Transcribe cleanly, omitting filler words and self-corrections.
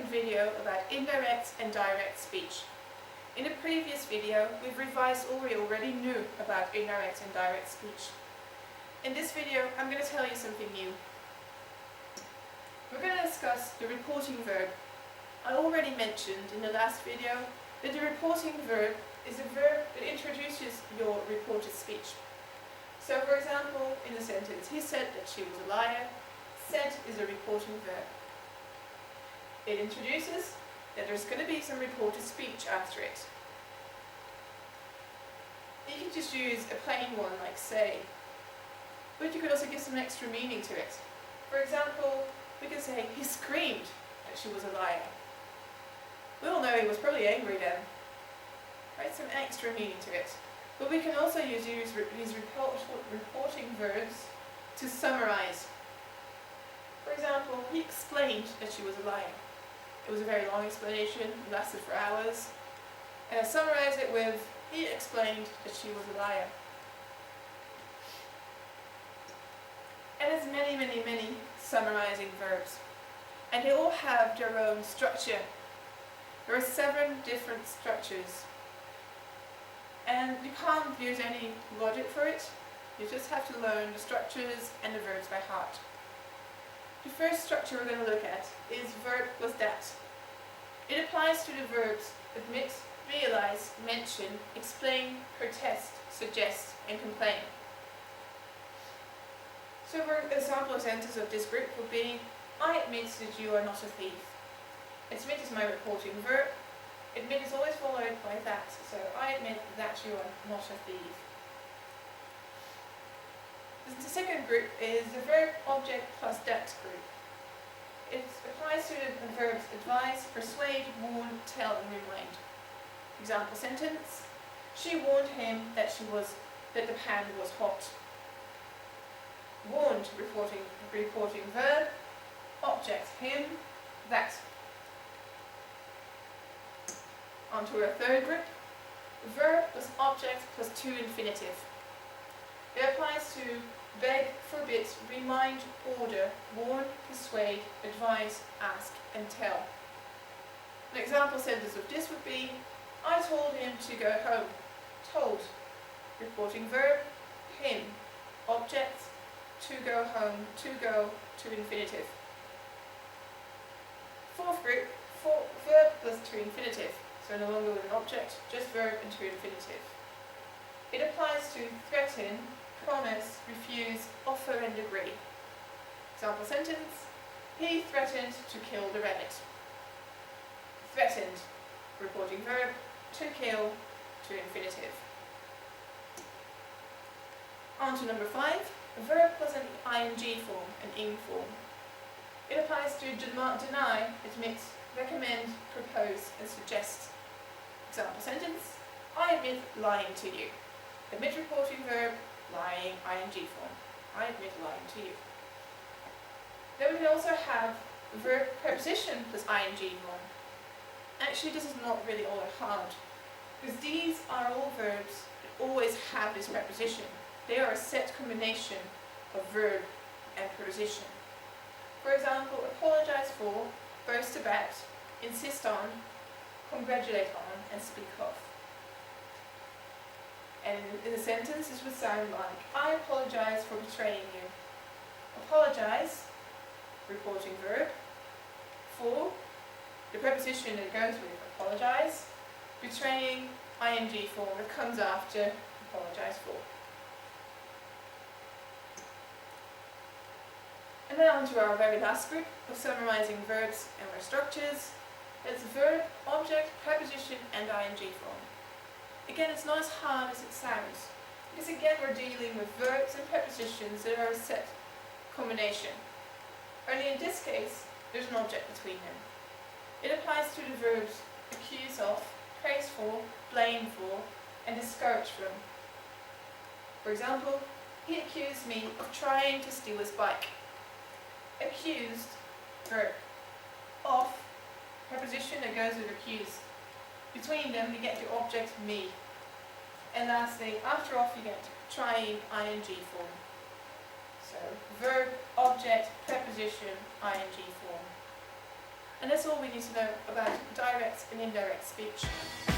video about indirect and direct speech. In a previous video, we've revised all we already knew about indirect and direct speech. In this video, I'm going to tell you something new. We're going to discuss the reporting verb. I already mentioned in the last video that the reporting verb is a verb that introduces your reported speech. So for example, in the sentence, he said that she was a liar. Said is a reporting verb. It introduces that there's going to be some reported speech after it. You can just use a plain one like say, but you could also give some extra meaning to it. For example, we could say he screamed that she was a liar. We all know he was probably angry then. Right, some extra meaning to it. But we can also use these reporting verbs to summarize. For example, he explained that she was a liar. It was a very long explanation, it lasted for hours. And I summarized it with, he explained that she was a liar. And there's many summarizing verbs. And they all have their own structure. There are 7 different structures. And you can't use any logic for it. You just have to learn the structures and the verbs by heart. The first structure we're going to look at is verb plus that. It applies to the verbs admit, realize, mention, explain, protest, suggest, and complain. So for example sentence of this group would be, I admit that you are not a thief. Admit is my reporting verb. Admit is always followed by that. So I admit that you are not a thief. The second group is the verb object plus that group. It applies to the verbs advise, persuade, warn, tell, and remind. Example sentence: she warned him that the pan was hot. Warned, reporting verb, object him, that. On to our third group, verb plus object plus to infinitive. It applies to beg, forbid, remind, order, warn, persuade, advise, ask, and tell. An example sentence of this would be, I told him to go home. Told, reporting verb, him, object, to go home, to go, to infinitive. Fourth group, verb plus to infinitive. So no longer with an object, just verb and to infinitive. It applies to threaten, promise, refuse, offer, and agree. Example sentence: he threatened to kill the rabbit. Threatened, reporting verb, to kill, to infinitive. On to number 5, a verb plus an ing form, an ing form. It applies to deny, admit, recommend, propose, and suggest. Example sentence: I admit lying to you. Admit reporting verb, lying, ing form. I admit lying to you. Then we can also have verb preposition plus ing form. Actually, this is not really all that hard, because these are all verbs that always have this preposition. They are a set combination of verb and preposition. For example, apologize for, boast about, insist on, congratulate on, and speak of. And in the sentence, this would sound like, I apologize for betraying you. Apologize, reporting verb, for, the preposition that goes with apologize, betraying, ing form that comes after apologize for. And then on to our very last group of summarizing verbs and their structures. It's verb, object, preposition, and ing form. Again, it's not as hard as it sounds, because again we're dealing with verbs and prepositions that are a set combination. Only in this case, there's an object between them. It applies to the verbs accuse of, praise for, blame for, and discourage from. For example, he accused me of trying to steal his bike. Accused, verb. Of, preposition that goes with accused. Between them you get the object me. And lastly, after off you get trying, ing form. So verb, object, preposition, ing form. And that's all we need to know about direct and indirect speech.